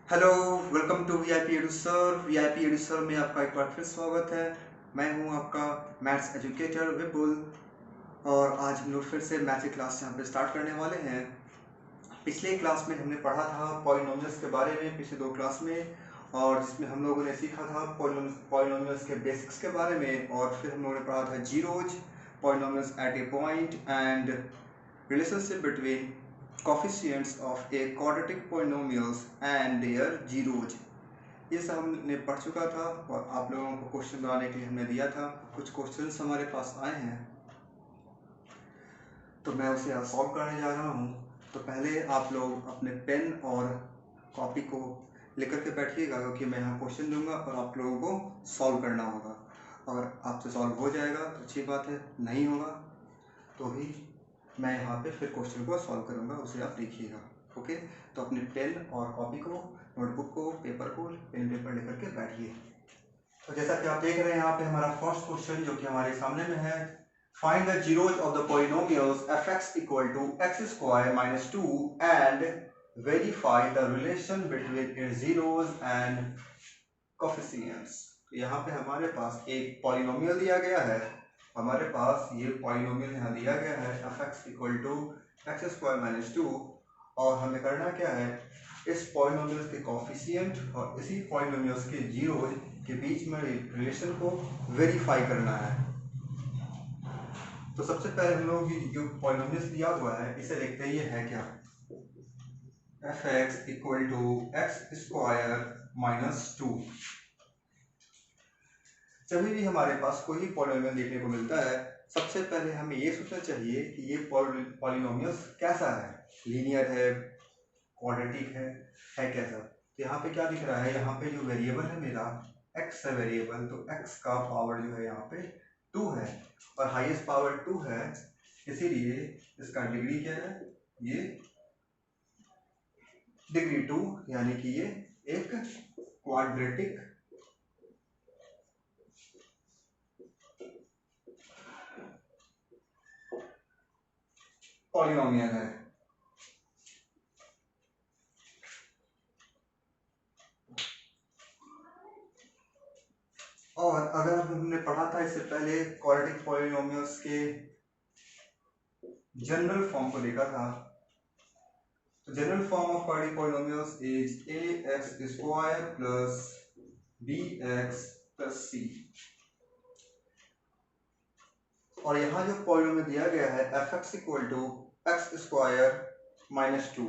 Hello, welcome to VIP Edusar. VIP Edusar में आपका एक बार फिर स्वागत है। मैं हूं आपका मैथ्स एजुकेटर विपुल। और आज हम लोग फिर से मैथ्स की क्लास यहाँ पे स्टार्ट करने वाले हैं। पिछले क्लास में हमने पढ़ा था पॉलिनोमियल्स के बारे में, पिछले दो क्लास में, और जिसमें हम लोगों ने सीखा था पॉलिनोमियल्स के बेसिक्स के बारे में। और फिर हम लोगों ने पढ़ा था zeros, polynomials at a point and relationship between coefficients of a quadratic polynomials and their zeros। ये सब हमने पढ़ चुका था और आप लोगों को क्वेश्चन बनाने के लिए हमने दिया था। कुछ क्वेश्चंस हमारे पास आए हैं तो मैं उसे आज सॉल्व करने जा रहा हूँ। तो पहले आप लोग अपने पेन और कॉपी को लेकर के बैठिएगा, क्योंकि मैं यहाँ क्वेश्चन दूंगा और आप लोगों को सॉल्व करना होगा। अगर आपसे सॉल्व हो जाएगा तो अच्छी बात है, नहीं होगा तो ही मैं यहाँ पे फिर क्वेश्चन को सॉल्व करूँगा, उसे आप देखिएगा। ओके, तो अपने पेन और कॉपी को, नोटबुक को, पेपर को, पेन पेपर लेकर के बैठिए। तो जैसा कि आप देख रहे हैं यहाँ पे हमारा फर्स्ट क्वेश्चन जो कि हमारे सामने में है, find the zeros of the polynomials fx equal to x square minus 2 and verify the relation between its zeros and coefficients. यहाँ पे हमारे पास एक पॉलिनोमियल दिया गया है। हमारे पास ये पॉलिनोमियल यहाँ दिया गया है fx equal to x square minus 2, और हमें करना क्या है, इस पॉलिनोमियल्स के कोफिशिएंट और इसी पॉलिनोमियल्स के जीरोज के बीच में रिलेशन को वेरीफाई करना है। तो सबसे पहले हम लोग जो पॉलिनोमियल्स दिया हुआ है इसे देखते हैं। ये है क्या, fx equal to x square minus 2। जब भी हमारे पास कोई भी पॉलिनोमियल देखने को मिलता है, सबसे पहले हमें ये सोचना चाहिए कि ये पॉलिनोमियल्स कैसा है, लीनियर है, क्वाड्रेटिक है कैसा। तो यहाँ पे क्या दिख रहा है, यहाँ पे जो वेरिएबल है मेरा x है वेरिएबल, तो x का पावर जो है यहाँ पे 2 है और हाईएस्ट पावर 2 है, इसीलिए इसका डिग्री क्या है, ये डिग्री 2, यानी कि ये एक क्वाड्रेटिक पॉलिनोमियल है। और अगर हमने पढ़ा था इससे पहले क्वाड्रेटिक पॉलिनोमियल्स के जनरल फॉर्म को देखा था, तो general form of quadratic polynomials is ax square plus bx plus c। और यहाँ जो पॉलिनोमियल दिया गया है fx equal to x square minus 2,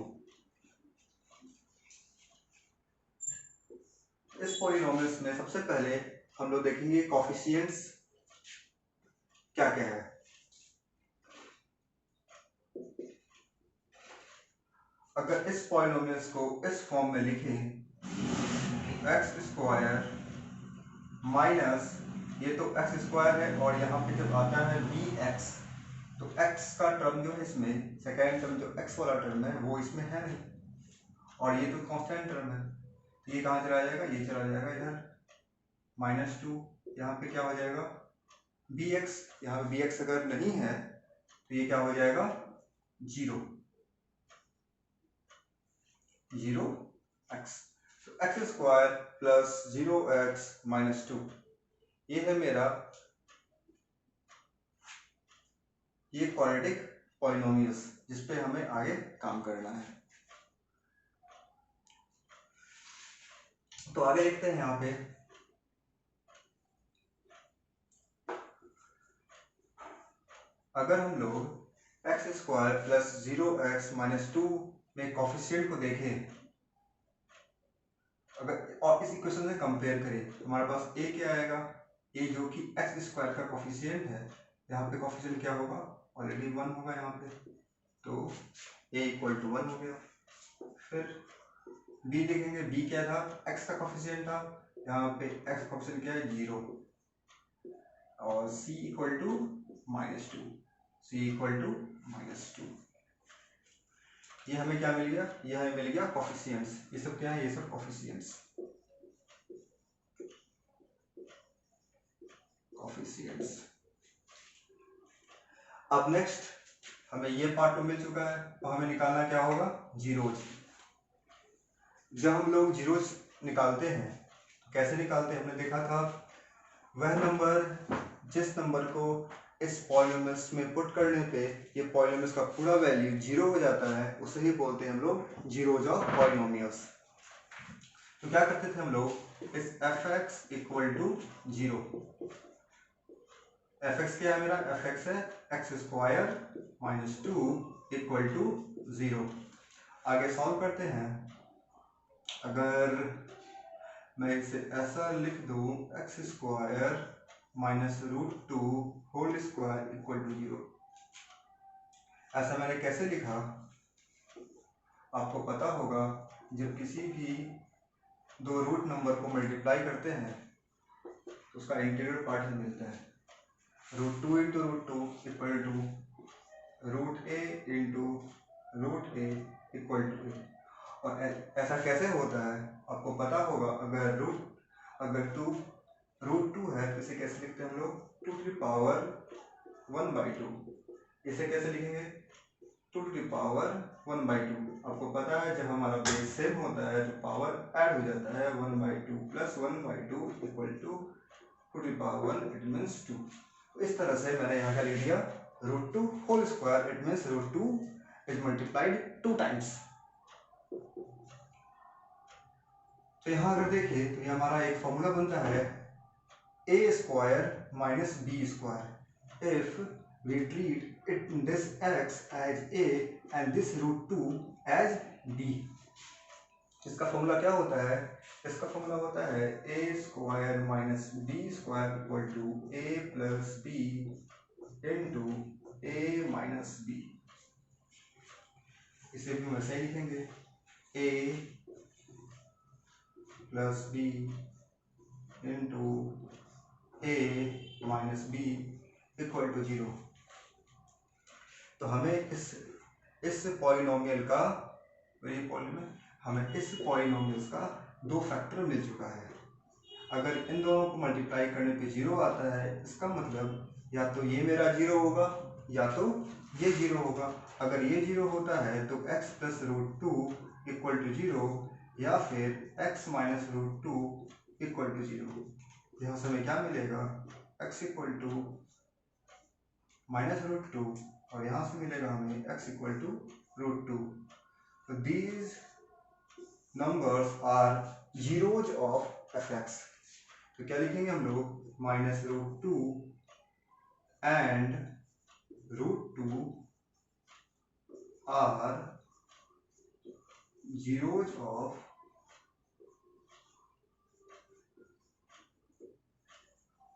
इस पॉलिनोमियल्स में सबसे पहले हम लोग देखेंगे कोफिशिएंट्स क्या क्या है। अगर इस पॉलिनोमियल्स को इस फॉर्म में लिखें, एक्स स्क्वायर माइनस, ये तो एक्स स्क्वायर है और यहाँ पे जब आता है बी एक्स, तो एक्स का टर्म जो है इसमें, सेकेंड टर्म जो एक्स वाला टर्म है वो इसमें है नहीं, और ये तो कांस्टेंट टर्म है, तो ये कहाँ चला जाएगा, ये चला जाएगा इधर माइनस 2। यहाँ पे क्या हो जाएगा, बी एक्स, यहाँ पे बी एक्स अगर नहीं है तो ये क्या हो जाएगा, 0 0 एक्स। तो x square plus 0x minus 2, ये है मेरा ये क्वाड्रेटिक पॉलिनोमियल्स जिस पे हमें आगे काम करना है। तो आगे देखते हैं यहाँ पे, अगर हम लोग x square plus 0x minus 2 में कोफिशिएंट को देखें, अगर और इस इक्वेशन से कंपेयर करें तो हमारे पास a क्या आएगा, a जो कि एक्स स्क्वायर का कोफिशिएंट है, यहाँ पे कोफिशिएंट क्या होगा, ऑलरेडी 1 होगा यहाँ पे, तो a इक्वल टू 1 हो गया। फिर b देखेंगे, b क्या था, x का कोफिशिएंट था, यहाँ पे x का कोफिशिएंट क्या है, 0, और c equal to minus 2, c equal to minus 2। ये हमें क्या मिल गया, ये हमें मिल गया कोफिशिएंट्स। ये सब क्या है, ये सब कोफिशिएंट्स कोफिशिएंट्स। अब नेक्स्ट हमें ये पार्ट तो मिल चुका है, तो हमें निकालना क्या होगा, जीरोज। जब हम लोग जीरोस निकालते हैं तो कैसे निकालते हैं, हमने देखा था वह नंबर जिस नंबर को इस पॉलिनोमियल्स में पुट करने पे ये पॉलिनोमियल्स का पूरा वैल्यू जीरो हो जाता है, उसे ही बोलते हैं हम लोग जीरोज ऑफ पॉलिनोमियल्स। तो क्या करते थे हम लोग, इस fx equal to zero, fx क्या है मेरा, fx है x square minus two equal to zero. आगे सॉल्व करते हैं, अगर मैं इसे ऐसा लिख दूं x square minus root two whole square equal to zero, ऐसा मैंने कैसे लिखा, आपको पता होगा जब किसी भी दो रूट नंबर को मल्टीप्लाई करते हैं तो उसका इंटीग्रल पार्ट मिलता है, root two into root two equal to root A into root A equal to A. और ऐसा कैसे होता है आपको पता होगा, अगर रूट टू है तो इसे कैसे लिखते हैं हम लोग, टू टू द पावर 1/2। इसे कैसे लिखेंगे, टू टू द पावर 1/2। आपको पता है जब हमारा बेस सेम होता है तो पावर ऐड हो जाता है, 1/2 plus 1/2 equal to two to पावर 1, इट मीन्स 2। इस तरह से मैंने यहाँ का लिख दिया root two whole square, it means root two is multiplied 2 times. तो यहाँ अगर देखें तो ये हमारा एक फॉर्मूला बनता है ए square minus B square if we treat it this X as A and this root two as B. इसका फॉर्मूला क्या होता है, इसका फॉर्मूला होता है ए square minus B square equal to A plus B into A minus B. इसे भी वैसे ही लिखेंगे A plus B into A minus B equal to zero. तो हमें इस पॉलिनोमियल का हमें इस पॉलिनोमियल्स का दो फैक्टर मिल चुका है। अगर इन दोनों को मल्टीप्लाई करने पे जीरो आता है, इसका मतलब या तो ये मेरा जीरो होगा या तो ये जीरो होगा। अगर ये जीरो होता है तो x plus root two equal to zero, या फिर x minus root two equal to zero. यहाँ से हमें क्या मिलेगा, x equal to minus root two, और यहाँ से मिलेगा हमें x equal to root two. तो these numbers are zeros of fx। तो क्या लिखेंगे हम लोग, minus root two and root two are zeros of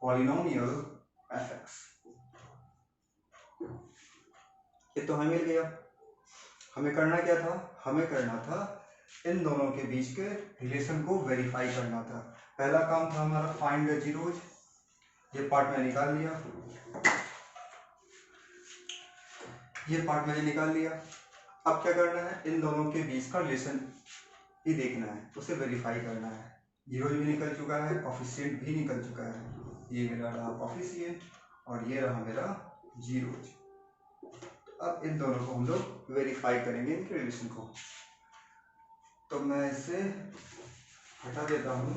polynomial fx। ये तो हमें मिल गया। हमें करना क्या था, हमें करना था इन दोनों के बीच के रिलेशन को वेरीफाई करना था। पहला काम था हमारा फाइंड द जीरोज, ये पार्ट मैंने निकाल लिया, ये पार्ट मैंने निकाल लिया। अब क्या करना है, इन दोनों के बीच का रिलेशन ही देखना है, उसे वेरीफाई करना है। जीरोज भी निकल चुका है, कोफिशिएंट भी निकल चुका है, ये मेरा रहा कोफिशिएंट और ये रहा मेरा जीरोज। अब इन दोनों को हम लोग वेरीफाई करेंगे, इनके रिलेशन को। तो मैं इसे हटा देता हूं।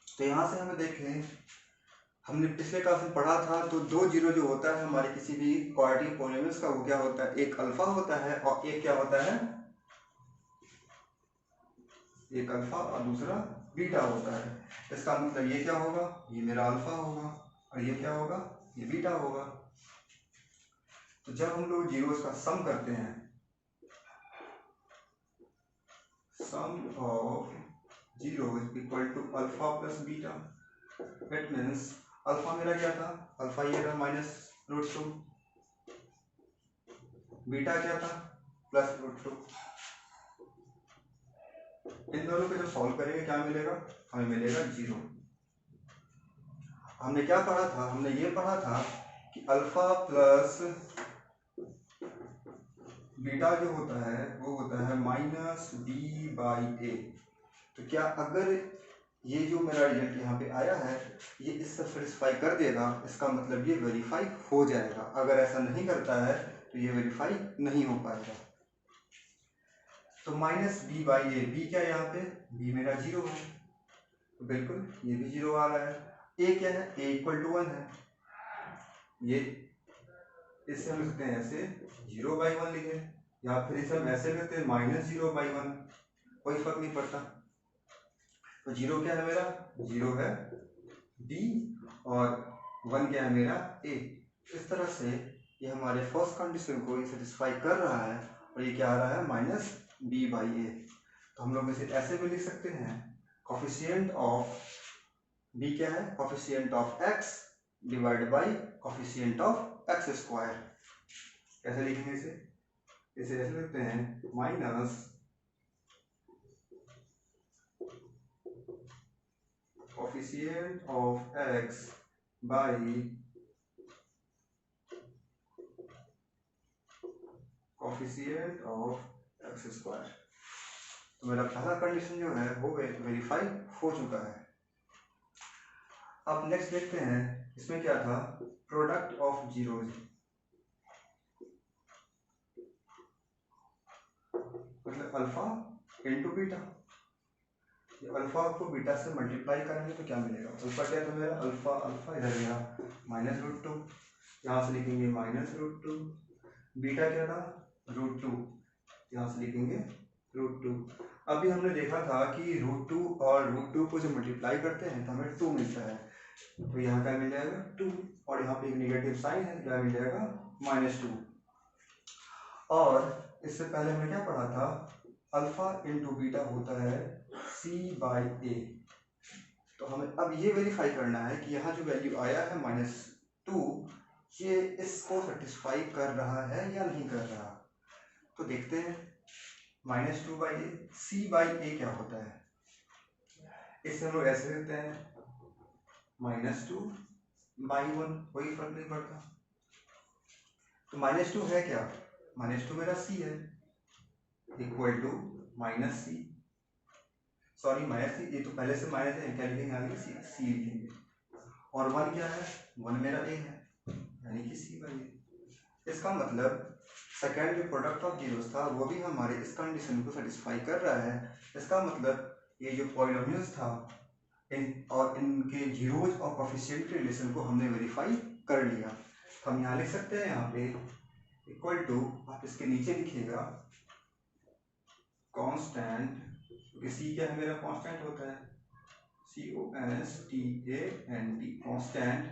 तो यहां से हमें देखें, हमने पिछले क्लास में पढ़ा था तो दो जीरो जो होता है हमारे किसी भी क्वाड्रेटिक पॉलिनोमियल्स का, वो क्या होता है, एक अल्फा होता है और एक क्या होता है, एक अल्फा और दूसरा बीटा होता है। इसका मतलब ये क्या होगा, ये मेरा अल्फा होगा और ये क्या होगा, ये बीटा होगा। तो जब हम लोग जीरोस का सम करते हैं, sum of zeros equal to alpha plus beta, it means alpha मेरा क्या था, अल्फा ये था माइनस रूट टू, बीटा क्या था प्लस रूट टू। इन दोनों को जब सॉल्व करेंगे क्या मिलेगा, हमें मिलेगा जीरो। हमने क्या पढ़ा था, हमने ये पढ़ा था कि अल्फा प्लस बीटा जो होता है वो होता है माइनस बी बाई ए। तो क्या अगर ये जो मेरा रिजल्ट यहाँ पे आया है ये इससे सेटिस्फाई कर देगा, इसका मतलब ये वेरीफाई हो जाएगा। अगर ऐसा नहीं करता है तो ये वेरीफाई नहीं हो पाएगा। तो minus b by a, b क्या है यहाँ पे, बी मेरा 0 है, तो बिल्कुल ये भी 0 आ रहा है। ए क्या है, ए इक्वल टू 1 है, ये इससे हम लिखते हैं ऐसे 0/1 लिखे, या फिर इसे हम ऐसे लिखते हैं -0/1, कोई फर्क नहीं पड़ता। तो 0 क्या है मेरा, 0 है बी, और 1 क्या है मेरा ए। इस तरह से ये हमारे फर्स्ट कंडीशन को सेटिस्फाई कर रहा है, और ये क्या आ रहा है, -b/a। तो हम लोग इसे ऐसे भी लिख सकते हैं, कोफिशिएंट ऑफ b क्या है, coefficient of x divide by coefficient of x square. कैसे लिखेंगे इसे, इसे ऐसे लिखते हैं minus coefficient of x by coefficient of x square. तो मेरा पहला कंडीशन जो है वो वेरीफाई हो चुका है। अब नेक्स्ट देखते हैं, इसमें क्या था, प्रोडक्ट ऑफ जीरोज, मतलब अल्फा इनटू बीटा। अल्फा को बीटा से मल्टीप्लाई करेंगे तो क्या मिलेगा, अल्फा क्या था मेरा, अल्फा अल्फा इधर गया -√2, यहाँ से लिखेंगे -√2, बीटा क्या था √2, यहाँ से लिखेंगे √2। अभी हमने देखा था कि √2 और √2 को जब मल्टीप्लाई करते हैं तो हमें 2 मिलता है, तो यहाँ क्या मिल जाएगा 2, और यहाँ पे एक नेगेटिव साइन है, क्या मिल जाएगा -2। और इससे पहले हमने क्या पढ़ा था, अल्फा इंटू बीटा होता है c/a। तो हमें अब ये वेरीफाई करना है कि यहाँ जो वैल्यू आया है -2, ये इसको सेटिस्फाई कर रहा है या नहीं कर रहा। तो देखते हैं, -2/a, c/a क्या होता है, इससे हम लोग ऐसे लिखते हैं -2/1, कोई फर्क नहीं पड़ता। तो -2 है क्या, -2 मेरा c है, equal to -c, sorry -c, ये तो पहले से माइनस है, क्या लिखेंगे आगे, c लिखेंगे, और 1 क्या है, 1 मेरा a है, यानी कि c/a। इसका मतलब सेकेंड जो प्रोडक्ट ऑफ जीरोस था वो भी हमारे इस कंडीशन को सेटिस्फाई कर रहा है। इसका मतलब ये जो पॉलिनोमियल्स था और इनके जीरोज और कोफिशिएंट के रिलेशन को हमने वेरीफाई कर लिया। हम यहाँ लिख सकते हैं, यहाँ पे इक्वल टू, आप इसके नीचे लिखिएगा कांस्टेंट, क्योंकि सी क्या है मेरा कांस्टेंट होता है, CONSTANT कांस्टेंट,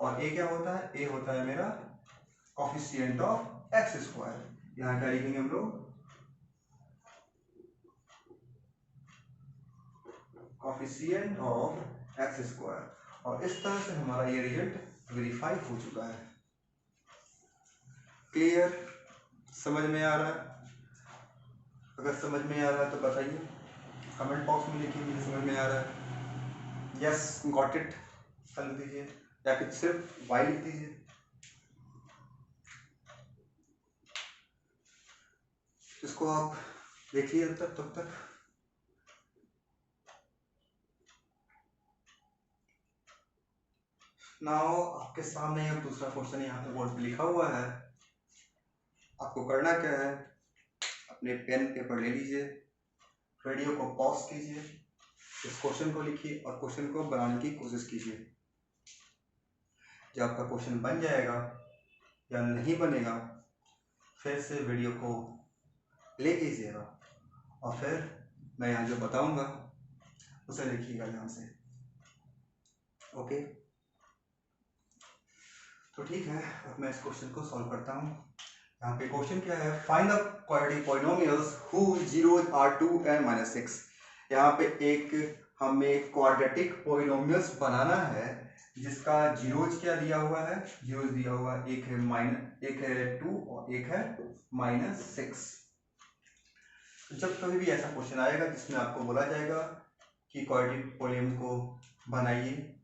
और ए क्या होता है, ए होता है मेरा कोफिशिएंट ऑफ x स्क्वायर। यहाँ क्या लिखेंगे हम लोग, कोफिशिएंट ऑफ x स्क्वायर, और इस तरह से हमारा ये रिजल्ट वेरीफाई हो चुका है। क्लियर, समझ में आ रहा है, अगर समझ में आ रहा है तो बताइए, कमेंट बॉक्स में लिखिए मुझे समझ में आ रहा है, यस गॉट इट कर दीजिए, या फिर सिर्फ वाई लिख दीजिए। इसको आप देखिए तब तक। नाउ आपके सामने अब दूसरा क्वेश्चन यहाँ पे बोर्ड पे लिखा हुआ है। आपको करना क्या है, अपने पेन पेपर ले लीजिए, वीडियो को पॉज कीजिए, इस क्वेश्चन को लिखिए और क्वेश्चन को बनाने की कोशिश कीजिए। जब आपका क्वेश्चन बन जाएगा या नहीं बनेगा, फिर से वीडियो को प्ले कीजिएगा और फिर मैं यहाँ जो बताऊंगा उसे लिखिएगा ध्यान से। ओके, तो ठीक है, अब मैं इस क्वेश्चन को सॉल्व करता हूँ। यहाँ पे क्वेश्चन क्या है, find the quadratic polynomials whose zeros are 2 and -6। यहाँ पे एक हमें क्वाड्रेटिक पॉलिनोमियल्स बनाना है जिसका जीरोज क्या दिया हुआ है, जीरोज दिया हुआ है, एक है 2 और एक है -6। जब कभी भी ऐसा क्वेश्चन आएगा जिसमें आपको बोला जाएगा कि क्वाड्रेटिक पॉलिनोमियल को बनाइए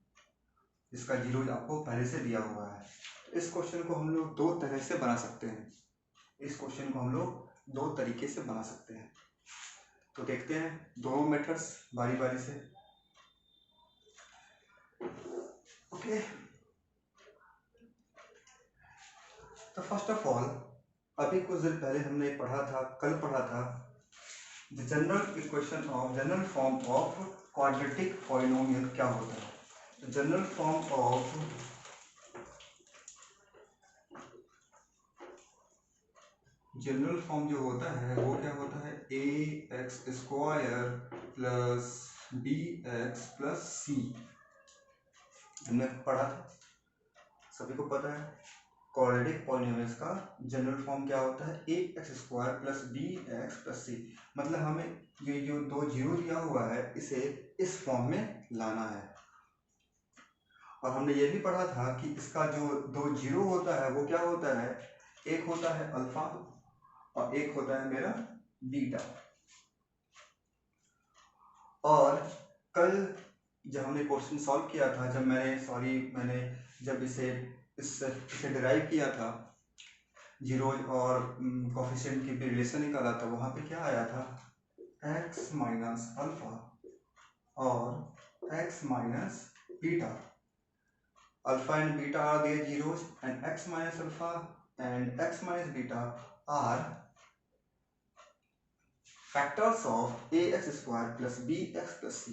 जिसका जीरोज आपको पहले से दिया हुआ है, इस क्वेश्चन को हम लोग दो तरह से बना सकते हैं। इस क्वेश्चन को हम लोग दो तरीके से बना सकते हैं। तो देखते हैं दोनों मेथड्स बारी बारी से। ओके, तो फर्स्ट ऑफ ऑल अभी कुछ देर पहले हमने पढ़ा था, कल पढ़ा था, the general form of quadratic polynomial क्या होता है। जनरल फॉर्म ऑफ जो होता है वो क्या होता है, a x square plus b x plus c. हमने पढ़ा था, सभी को पता है। क्वाड्रेटिक पॉलिनोमियल्स का जनरल फॉर्म क्या होता है, a x square plus b x plus c. मतलब हमें ये जो दो जीरो दिया हुआ है इसे इस फॉर्म में लाना है। और हमने ये भी पढ़ा था कि इसका जो दो जीरो होता है वो क्या होता है, एक होता है अल्फा और एक होता है मेरा बीटा। और कल जब हमने क्वेश्चन सॉल्व किया था, मैंने जब इसे डिराइव किया था, जीरो और कोफिशिएंट की भी रिलेशन निकाला था, वहां पे क्या आया था, x माइनस अल्फा और x minus beta. Alpha and beta are their zeros and x minus alpha and x minus beta are factors of ax square plus bx plus c।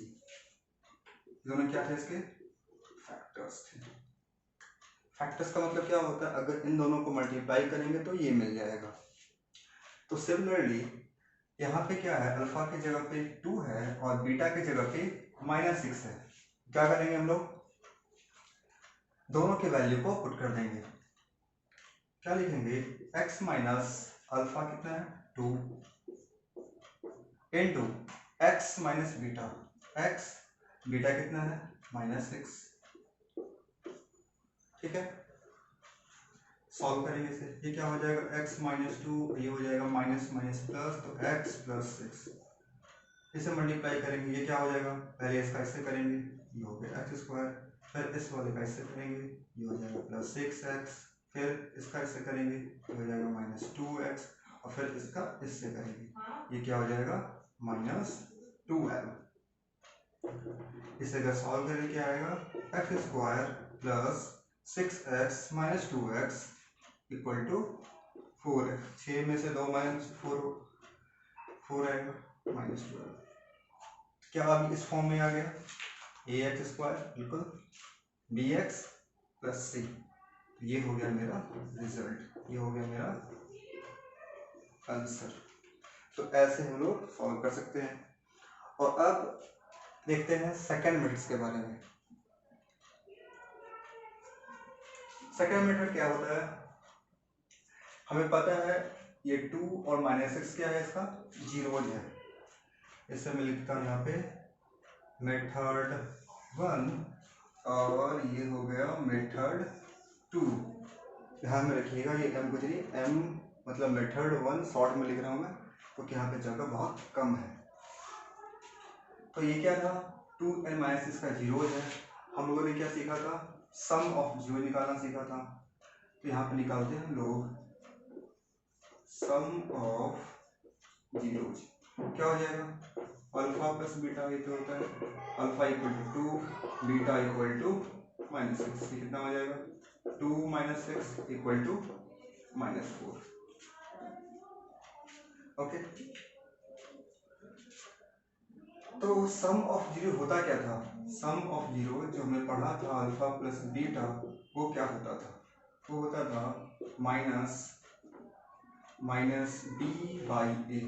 दोनों क्या थे, इसके फैक्टर्स थे। फैक्टर्स का मतलब क्या होता है, अगर इन दोनों को मल्टीप्लाई करेंगे तो ये मिल जाएगा। तो सिमिलरली यहाँ पे क्या है, अल्फा की जगह पे 2 है और बीटा की जगह पे -6 है। क्या करेंगे हम लोग, दोनों के वैल्यू को पुट कर देंगे। क्या लिखेंगे, x माइनस अल्फा कितना है 2 into x minus beta, x beta कितना है -6। ठीक है, सॉल्व करेंगे इसे, ये क्या हो जाएगा, x माइनस 2, ये हो जाएगा माइनस माइनस प्लस, तो x प्लस 6। इसे मल्टीप्लाई करेंगे, ये क्या हो जाएगा, पहले इसका इससे करेंगे, ये हो गया एक्स स्क्वायर, फिर इस वाले का इससे करेंगे, ये हो जाएगा प्लस 6x, फिर इसका इससे करेंगे, ये हो जाएगा -2x, और फिर इसका इससे करेंगे, ये क्या हो जाएगा -2l। इसे अगर सॉल्व करें क्या आएगा, x square plus 6x minus 2x equal to 4x। 6 में से 2 माइनस 4 आएगा -12। क्या अभी इस फॉर्म में आ गया, ए एक्स स्क्वायर बिल्कुल बी एक्स प्लस सी। ये हो गया मेरा रिजल्ट, ये हो गया मेरा आंसर। तो ऐसे हम लोग सॉल्व कर सकते हैं। और अब देखते हैं सेकंड मेथड्स के बारे में। सेकंड मेथड क्या होता है, हमें पता है ये 2 और -6 क्या है, इसका जीरोज है। इससे मैं लिखता हूँ यहाँ पे मेथड 1 और ये हो गया मेथड 2। ध्यान में रखिएगा, ये m कुछ नहीं, m मतलब मेथड 1 शॉर्ट में लिख रहा हूँ मैं, क्योंकि यहाँ पे जगह बहुत कम है। तो ये क्या था, 2 and -6 का जीरो है। हम लोगों ने क्या सीखा था, सम ऑफ जीरो निकालना सीखा था। तो यहाँ पे निकालते हैं हम लोग सम ऑफ जीरोज। क्या हो जाएगा, अल्फा प्लस बीटा ये तो होता है, alpha equal to 2, beta equal to -6। कितना हो जाएगा, 2 - 6 इक्वल टू -4। ओके, तो सम ऑफ जीरो होता क्या था, सम ऑफ जीरो जो हमने पढ़ा था अल्फा प्लस बीटा, वो क्या होता था, वो होता था माइनस बी बाई ए।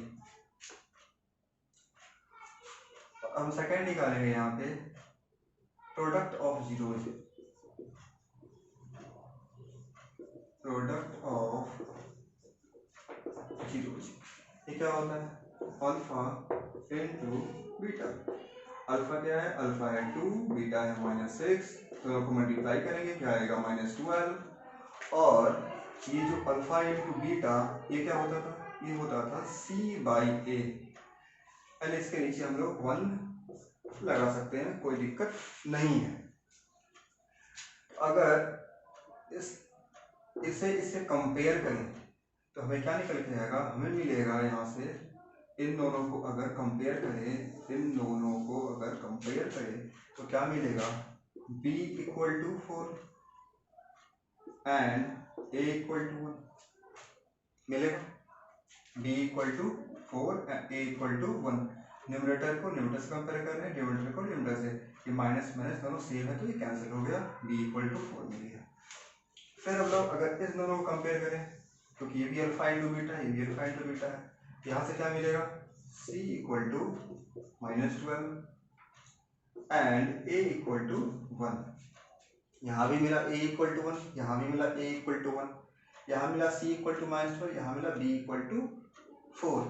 हम सेकेंड निकालेंगे यहाँ पे, product of zeros, product of zeros ये क्या होता है, अल्फा इनटू बीटा। अल्फा क्या है, अल्फा है 2, बीटा है -6, दोनों को मल्टीप्लाई करेंगे क्या आएगा -12। और ये जो अल्फा इनटू बीटा ये क्या होता था, ये होता था c बाई ए। पहले इसके नीचे हम लोग 1 लगा सकते हैं, कोई दिक्कत नहीं है। अगर इससे कंपेयर करें तो हमें क्या निकल के आएगा, हमें मिलेगा यहाँ से, इन दोनों को अगर कंपेयर करें तो क्या मिलेगा, b equal to 4 and a equal to 1। मिलेगा, b equal to 4 and a equal to 1। Numerator को न्यूमरेटर से कंपेयर कर रहे हैं, डिनोमिनेटर को डिनोमिनेटर से। ये माइनस माइनस दोनों सेम है तो ये कैंसिल हो गया, b इक्वल टू 4 मिल गया। फिर हम लोग अगर इस दोनों को कंपेयर करें, क्योंकि ये भी अल्फा इंटू बीटा है, ये भी अल्फा इंटू बीटा है, यहाँ से क्या मिलेगा, c equal to -12 and a equal to 1। यहाँ भी मिला a इक्वल टू 1, यहाँ भी मिला a इक्वल टू 1, यहाँ मिला c इक्वल टू -12, यहाँ मिला b इक्वल टू 4।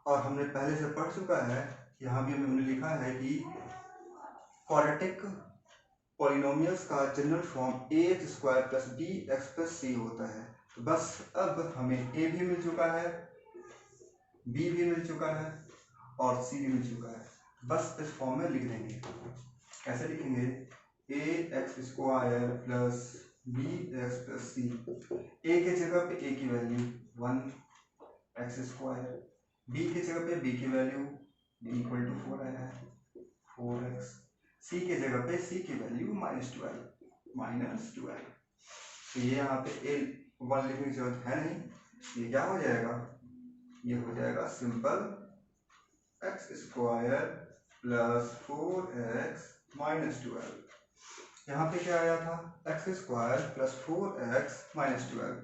और हमने पहले से पढ़ चुका है, यहाँ भी हमने लिखा है कि क्वाड्रेटिक पॉलिनोमियल्स का general form ax² plus bx plus c होता है। तो बस अब हमें a भी मिल चुका है, b भी मिल चुका है और c भी मिल चुका है, बस इस फॉर्म में लिख देंगे। कैसे लिखेंगे, ax² plus bx plus c। a के जगह पे a की वैल्यू 1x², b की जगह पे b की वैल्यू b इक्वल टू 4 आया है, 4x, c के जगह पे c की वैल्यू -12। तो ये यहाँ पे a 1 लिखने की जरूरत है नहीं, ये क्या हो जाएगा, ये हो जाएगा सिंपल x² प्लस 4x -12। यहाँ पे क्या आया था, x² प्लस 4x -12।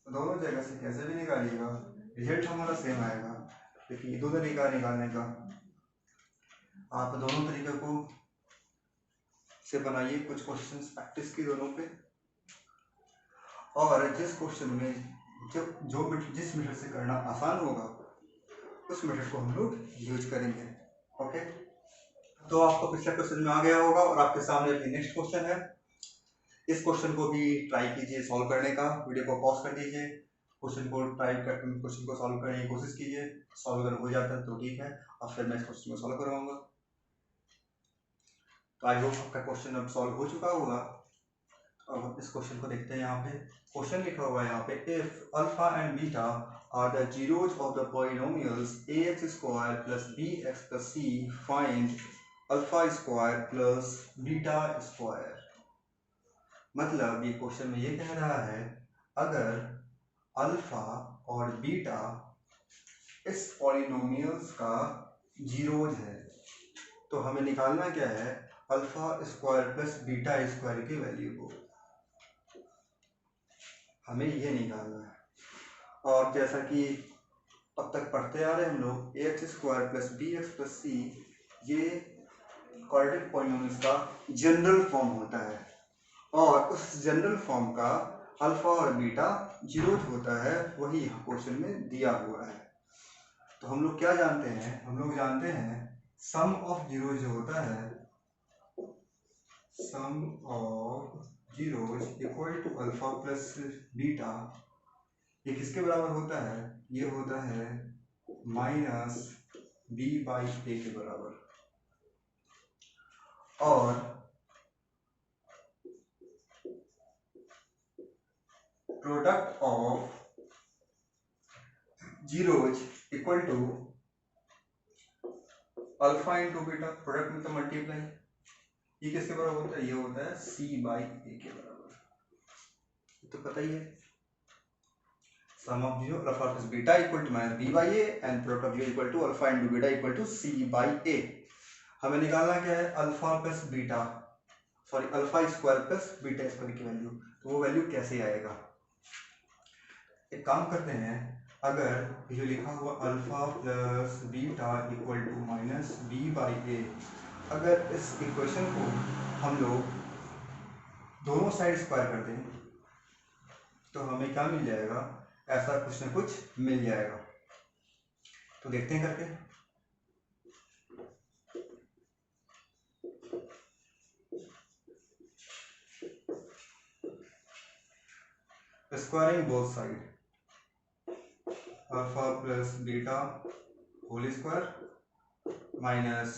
दोनों जगह से कैसे भी निकालिएगा रिजल्ट हमारा सेम आएगा। देखिए दो तरीका निकालने का, आप दोनों तरीके को से बनाइए कुछ क्वेश्चंस प्रैक्टिस की दोनों पे, और जिस क्वेश्चन में जिस मेथड से करना आसान होगा उस मेथड को हम लोग यूज करेंगे। ओके, तो आपको पिछला क्वेश्चन में आ गया होगा और आपके सामने अभी नेक्स्ट क्वेश्चन है। इस क्वेश्चन को भी ट्राई कीजिए सॉल्व करने का, वीडियो को पॉज कर दीजिए, क्वेश्चन को सॉल्व करने की कोशिश कीजिए। सॉल्व अगर हो जाता है तो ठीक है, और फिर मैं इस क्वेश्चन को सॉल्व करवाऊंगा। तो आई होप आपका क्वेश्चन अब सॉल्व हो चुका होगा। अब इस क्वेश्चन को देखते हैं। यहाँ पे क्वेश्चन लिखा हुआ है, यहाँ पे if alpha and beta are the zeros of the polynomials ax² plus bx plus c, find alpha plus beta. मतलब ये क्वेश्चन में ये कह रहा है, अगर अल्फा और बीटा इस पॉलिनोमियल्स का जीरोज है तो हमें निकालना क्या है, अल्फा² प्लस बीटा² की वैल्यू को हमें ये निकालना है। और जैसा कि अब तक पढ़ते आ रहे हैं हम लोग, ax² plus bx plus c ये क्वाड्रेटिक पॉलिनोमियल्स का जनरल फॉर्म होता है, और उस जनरल फॉर्म का अल्फा और बीटा जीरोज होता है, वही यहाँ क्वेश्चन में दिया हुआ है। तो हम लोग क्या जानते हैं, हम लोग जानते हैं सम ऑफ जीरोज जो होता है, sum of zeros equal to alpha plus beta, ये किसके बराबर होता है, ये होता है -b/a के बराबर। और product of zeros equal to alpha into beta, product में तो मल्टीप्लाई, ये किसके बराबर होता है, ये होता है c/a के बराबर। तो पता ही है, sum of zero alpha plus beta equal to -b/a and product of zero equal to alpha into beta equal to c/a। हमें निकालना क्या है, alpha plus beta, sorry alpha plus beta की वैल्यू। तो वो वैल्यू कैसे आएगा, एक काम करते हैं, अगर ये लिखा हुआ alpha plus beta equal to -b/a, अगर इस इक्वेशन को हम लोग दोनों साइड स्क्वायर कर दें तो हमें क्या मिल जाएगा, ऐसा कुछ ना कुछ मिल जाएगा। तो देखते हैं करके। Squaring both side, alpha plus beta whole square minus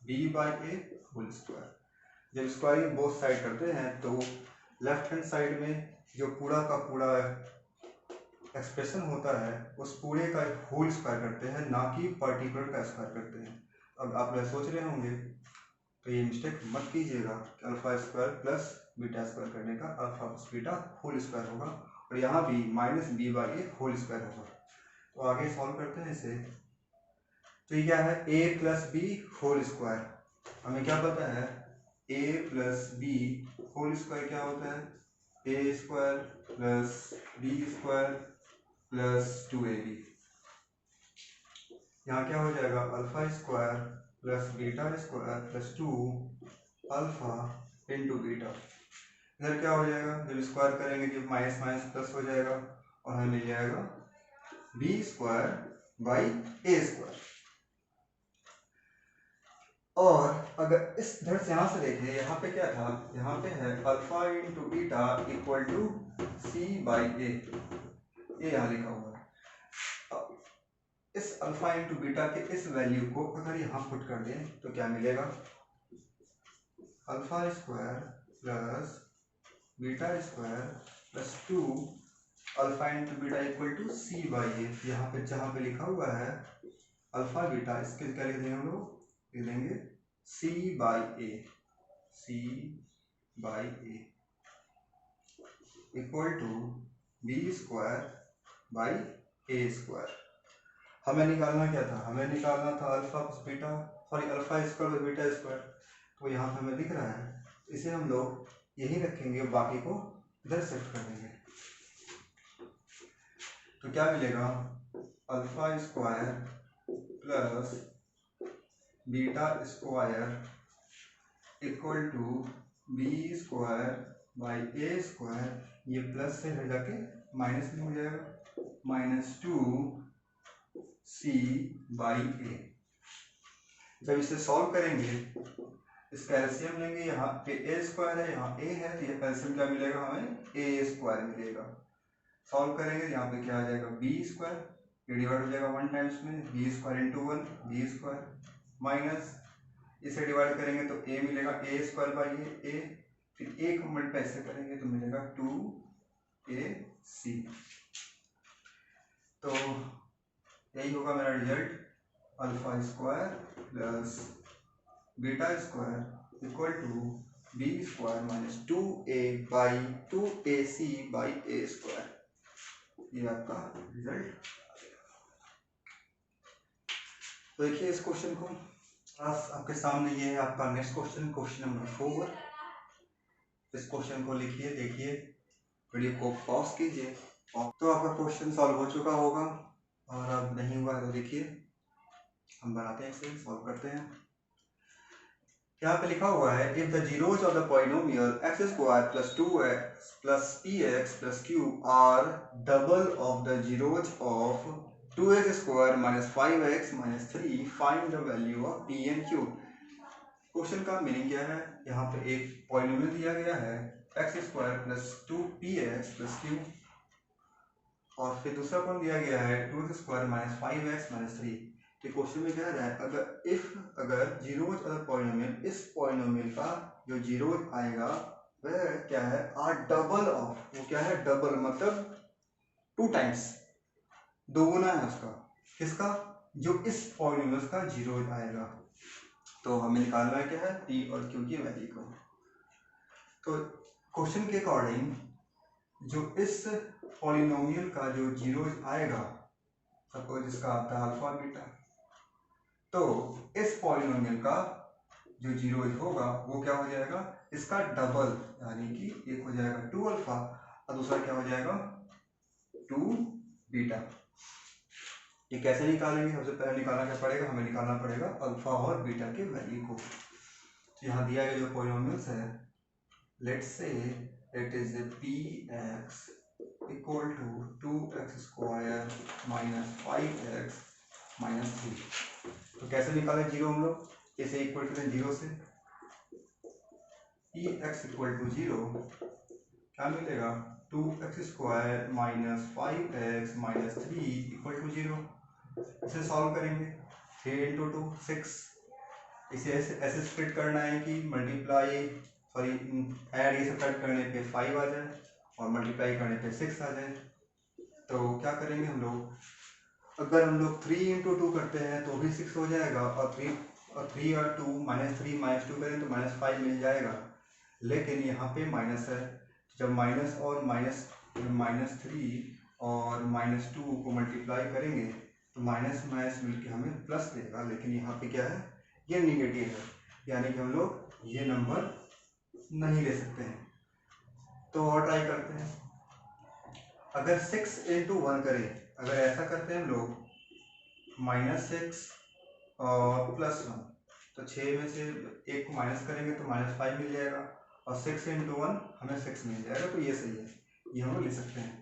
b/a whole square. जब स्क्वायरिंग बोथ साइड करते हैं तो लेफ्ट हैंड साइड में जो पूरा का पूरा एक्सप्रेशन होता है उस पूरे का होल स्क्वायर करते हैं, ना कि पर्टिकुलर का स्क्वायर करते हैं। अब आप लोग सोच रहे होंगे, तो ये मिस्टेक मत कीजिएगा कि अल्फा² प्लस बीटा² करने का alpha plus beta whole square होगा, और यहाँ भी minus b by a whole square होगा। तो आगे सॉल्व करते हैं इसे। तो ये क्या है, a plus b whole square. हमें क्या पता है, a plus b whole square क्या होता है, ए square plus b square plus 2ab। यहाँ क्या हो जाएगा, alpha square plus beta square plus 2 alpha into beta. इधर क्या हो जाएगा, जब स्क्वायर करेंगे जब माइनस माइनस प्लस हो जाएगा और हमें मिल जाएगा b square by a square. और अगर इस इधर से यहाँ से देखें, यहाँ पे क्या था, यहाँ पे है alpha into beta equal to c by a, ये यहाँ लिखा हुआ है। इस अल्फा इंटू बीटा के इस वैल्यू को अगर यहाँ पुट कर दें तो क्या मिलेगा, alpha square plus beta square plus 2 alpha into beta equal to c by a. यहाँ पे जहाँ पे लिखा हुआ है अल्फा बीटा, इसके क्या लिख देंगे हम लोग, लिख देंगे c by a, c by a equal to b square by a square. हमें निकालना क्या था, हमें निकालना था alpha plus beta, sorry alpha square plus beta square. तो यहाँ पे हमें दिख रहा है, इसे हम लोग यही रखेंगे, बाकी को इधर शिफ्ट कर देंगे। तो क्या मिलेगा, alpha square plus beta square equal to b square by a square. ये प्लस से हट जाके माइनस में हो जाएगा, माइनस 2 सी बाई ए। जब इसे सॉल्व करेंगे, इसका एलसीएम लेंगे, यहाँ पे ए स्क्वायर है, यहाँ ए है, तो ये एलसीएम क्या मिलेगा हमें, ए स्क्वायर मिलेगा। सॉल्व करेंगे यहाँ पे क्या आ जाएगा, बी स्क्वायर, ये डिवाइड हो जाएगा 1 टाइम्स में, b square into 1 b square, minus इसे डिवाइड करेंगे तो ए मिलेगा ए स्क्वायर बाई ए, फिर ए को मल्टीप्लाई ऐसे करेंगे तो मिलेगा 2ac। तो यही होगा मेरा result, alpha square plus beta square equal to b square minus 2a by 2ac by a square. ये आपका रिजल्ट। तो देखिए इस क्वेश्चन को, आपके सामने ये है आपका नेक्स्ट क्वेश्चन, क्वेश्चन नंबर 4। इस क्वेश्चन को लिखिए, देखिए, वीडियो को पॉज कीजिए। तो आपका क्वेश्चन सॉल्व हो चुका होगा, और अब नहीं हुआ है तो देखिए हम बनाते हैं, इसे सॉल्व करते हैं। यहाँ पे लिखा हुआ है, if the zeros of the polynomial x square plus 2x plus px plus q are double of the zeros of 2x square minus 5x minus 3, find the value of p and q। Question का meaning क्या है, यहाँ पे एक polynomial दिया गया है x square plus 2px plus q, और फिर दूसरा कौन दिया गया है 2x square minus 5x minus 3। तो क्वेश्चन में क्या है, अगर जीरोज ऑफ द पॉलिनोमियल, इस पॉलिनोमियल का जो जीरोज आएगा वह क्या है, आर डबल ऑफ, वो क्या है, डबल मतलब 2 टाइम्स, दोगुना है उसका, किसका, जो इस पॉलिनोमियल का जीरोज आएगा। तो हमें निकालना है क्या है, p और q की वैल्यू को। तो क्वेश्चन के अकॉर्डिंग जो इस पॉलिनोमियल का जो जीरोज आएगा, सपोज इसका आता है अल्फा बीटा, तो इस पॉलिनोमियल का जो जीरोज होगा वो क्या हो जाएगा, इसका डबल, यानी कि एक हो जाएगा 2 अल्फा और दूसरा क्या हो जाएगा 2 बीटा। ये कैसे निकालेंगे, सबसे पहले निकालना क्या पड़ेगा, हमें निकालना पड़ेगा अल्फा और बीटा के वैल्यू को। तो यहाँ दिया गया जो पॉलिनोमियल्स है, let's say it is px equal to 2x square minus 5x minus 3। तो कैसे निकालें जीरो हम लोग, इसे इक्वल करें जीरो से, px इक्वल टू 0 क्या मिलेगा, 2x square minus 5x minus 3 equal to 0। इसे सॉल्व करेंगे, 3 इंटू 2 6। इसे ऐसे स्प्लिट करना है कि मल्टीप्लाई, सॉरी ऐड, ये सब्ट्रैक्ट करने पे 5 आ जाए और मल्टीप्लाई करने पे 6 आ जाए। तो क्या करेंगे हम लोग, अगर हम लोग 3 इंटू 2 करते हैं तो भी 6 हो जाएगा, और 3 और 2 माइनस 3 माइनस 2 करें तो माइनस 5 मिल जाएगा। लेकिन यहाँ पे माइनस है, जब माइनस और माइनस -3 और -2 को मल्टीप्लाई करेंगे तो माइनस माइनस मिलके हमें प्लस देगा, लेकिन यहाँ पे क्या है, ये निगेटिव है, यानी कि हम लोग ये नंबर नहीं ले सकते हैं। तो और ट्राई करते हैं। अगर 6 × 1 करें, अगर ऐसा करते हैं हम लोग -6 और +1, तो 6 में से 1 को माइनस करेंगे तो -5 मिल जाएगा, और 6 × 1 हमें 6 मिल जाएगा, तो ये सही है, ये हम लोग ले सकते हैं।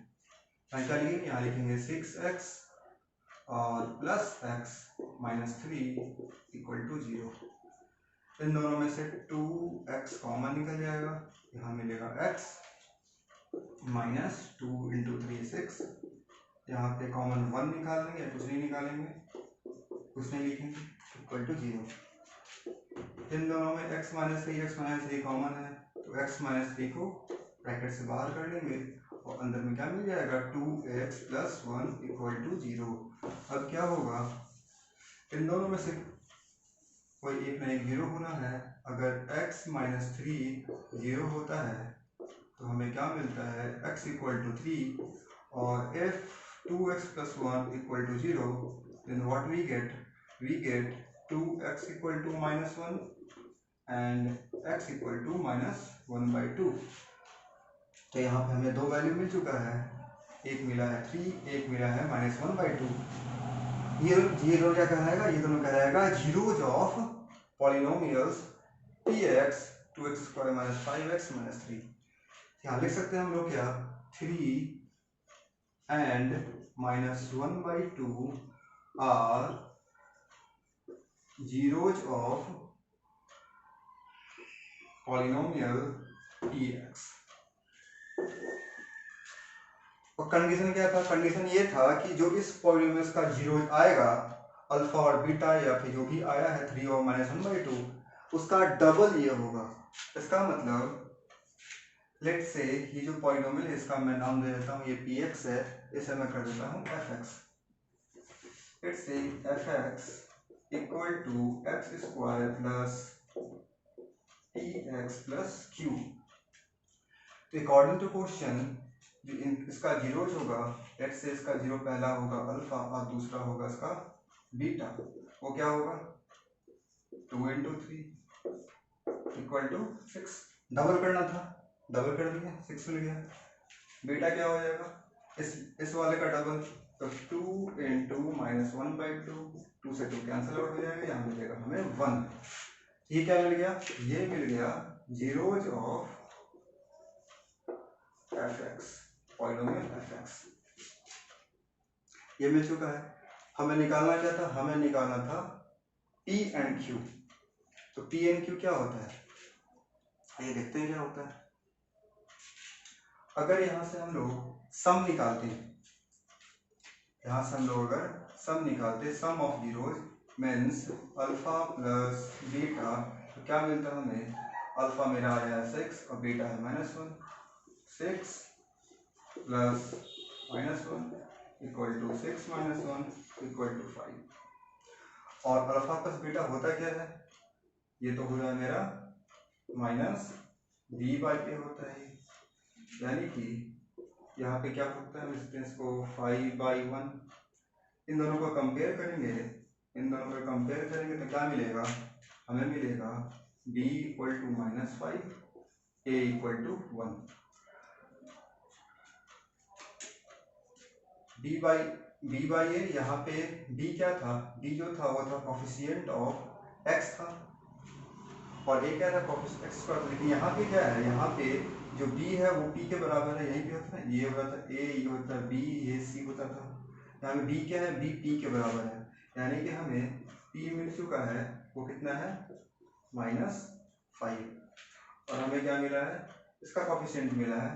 क्या लिखेंगे, यहाँ लिखेंगे 6x और +x -3 = 0। इन दोनों में से 2x कॉमन निकल जाएगा, यहाँ मिलेगा x -2 × 3 6, यहाँ पे कॉमन 1 निकाल लेंगे, कुछ नहीं निकालेंगे, कुछ नहीं लिखेंगे, = 0। इन दोनों में x -3 कॉमन है, तो x -3 को ब्रैकेट से बाहर कर लेंगे और अंदर में क्या मिल जाएगा, 2x + 1 = 0। अब क्या होगा, इन दोनों में से कोई एक ना एक 0 होना है। अगर x -3 0 होता है तो हमें क्या मिलता है, x = 3, और if 2x + 1 = 0, then what we get 2x = -1 and x = -1/2। तो यहाँ पे हमें दो वैल्यू मिल चुका है, एक मिला है 3, एक मिला है -1/2। ये दोनों क्या कहलाएगा, ये दोनों कहलाएगा zeros of polynomials px 2x² - 5x - 3। यहाँ लिख सकते हैं हम लोग क्या, 3 and -1/2 are zeros of polynomial px। और कंडीशन क्या था, कंडीशन ये था कि जो इस पॉलिनोमियल्स का जीरो आएगा, अल्फा और बीटा या फिर जो भी आया है 3 और -1/2, उसका डबल ये होगा। इसका मतलब लेट से ये जो पॉलिनोमियल है इसका मैं नाम दे देता हूँ, ये px है, इसे मैं कर देता हूँ fx। लेट से fx = x² + px + q। तो अकॉर्डिंग टू क्वेश्चन जो इसका जीरो होगा, लेट से इसका जीरो पहला होगा अल्फा और दूसरा होगा इसका बीटा, वो क्या होगा, 2 × 3 = 6। डबल करना था, डबल कर दिया, 6 मिल गया। बीटा क्या हो जाएगा, इस वाले का डबल, तो 2 × -1/2, 2 से 2 कैंसिल आउट हो जाएगा, यहाँ मिलेगा हमें 1। ये क्या मिल गया, ये मिल गया zeros of fx, polynomial fx। ये मिल चुका है। हमें निकालना क्या था, हमें निकालना था p and q। तो p and q क्या होता है, ये देखते हैं क्या होता है। अगर यहां से हम लोग सम निकालते हैं, यहां से हम लोग अगर सम निकालते, sum of zeros means alpha plus beta, तो क्या मिलता है हमें, अल्फा मेरा आया है 6 और बीटा है -1, 6 + -1 = 6 - 1 = 5। और अल्फा प्लस बीटा होता क्या है, ये तो हो रहा है मेरा -b/a होता है, यानी कि यहाँ पे क्या होता है, डिस्टेंस को 5/1। इन दोनों को कंपेयर करेंगे, इन दोनों को कंपेयर करेंगे तो क्या मिलेगा, हमें मिलेगा b = -5, a = 1। b/a, यहाँ पे b क्या था, b जो था वो था कोफिशिएंट ऑफ x था, और a क्या था, कोफिशिएंट x²। लेकिन यहाँ पे क्या है, यहाँ पे जो b है वो p के बराबर है, यहीं पे होता है, ये होता था a, ये होता है b, ये c होता था। यहाँ पे b क्या है, b p के बराबर है, यानी कि हमें p मिल चुका है, वो कितना है, -5। और हमें क्या मिला है, इसका कोफिशिएंट मिला है,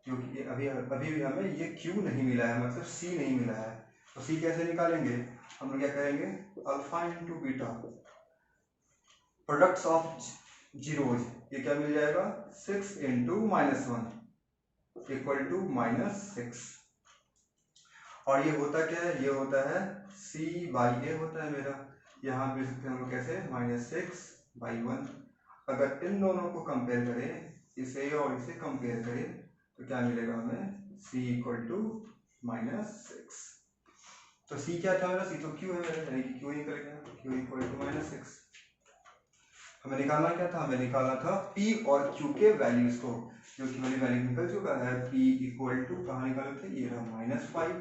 क्योंकि अभी भी हमें ये q नहीं मिला है, मतलब c नहीं मिला है। तो c कैसे निकालेंगे, हम लोग क्या करेंगे, alpha × beta, products of zeros, ये क्या मिल जाएगा, 6 × -1 = -6। और ये होता क्या है, ये होता है c/a होता है मेरा, यहाँ पे सकते हैं हम लोग कैसे, -6/1। अगर इन दोनों को कंपेयर करें, इसे और इसे कंपेयर करें, तो क्या मिलेगा हमें, c इक्वल टू -6। तो c क्या था मेरा, c तो q है मेरा, यानी कि q निकल गया, तो q इक्वल टू -6। हमें निकालना क्या था, हमें निकालना था p और q के वैल्यूज को, जो कि वाली वैल्यू निकल चुका है। p इक्वल टू कहाँ निकाले थे, ये रहा -5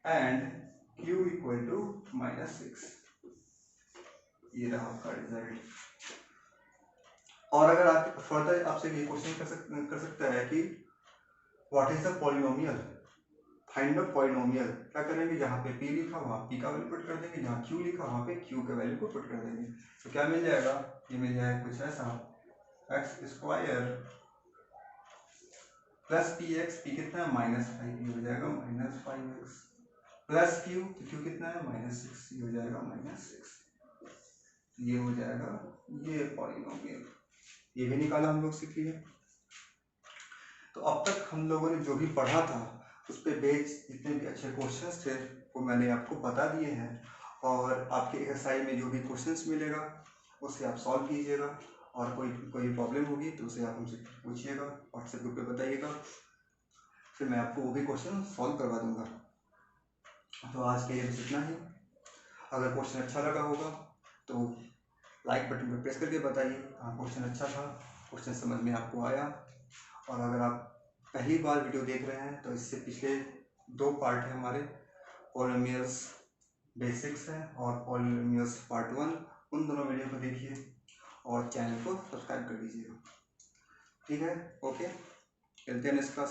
एंड q इक्वल टू -6, ये रहा आपका रिजल्ट। और अगर आप फर्दर आपसे ये क्वेश्चन कर सकता है कि what is the polynomial, find the polynomial. क्या करेंगे, जहाँ पे p लिखा वहाँ p का वैल्यू पुट कर देंगे, जहाँ q लिखा वहाँ पे q का वैल्यू को पुट कर देंगे। तो क्या मिल जाएगा, ये मिल जाएगा कुछ ऐसा, x square plus P x, P कितना है -5, ये हो जाएगा -5x प्लस q, तो q कितना है -6, ये हो जाएगा -6, ये हो जाएगा ये पॉलिनोमियल। ये भी निकाला हम लोग सीख लिए। तो अब तक हम लोगों ने जो भी पढ़ा था उस पे बेस्ड जितने भी अच्छे क्वेश्चंस थे वो मैंने आपको बता दिए हैं, और आपके एक्सरसाइज में जो भी क्वेश्चंस मिलेगा उसे आप सॉल्व कीजिएगा, और कोई प्रॉब्लम होगी तो उसे आप हमसे पूछिएगा, व्हाट्सएप ग्रुप पे बताइएगा, फिर मैं आपको वो भी क्वेश्चन सॉल्व करवा दूंगा। तो आज के लिए बस इतना ही। अगर क्वेश्चन अच्छा लगा होगा तो लाइक बटन पर प्रेस करके बताइए हाँ क्वेश्चन अच्छा था, क्वेश्चन समझ में आपको आया। और अगर आप पहली बार वीडियो देख रहे हैं तो इससे पिछले 2 पार्ट है हमारे, पॉलिनोमियल्स बेसिक्स है और पॉलिनोमियल्स पार्ट 1, उन दोनों वीडियो को देखिए और चैनल को सब्सक्राइब कर लीजिएगा। ठीक है, ओके, चलते हैं नेक्स्ट क्लास।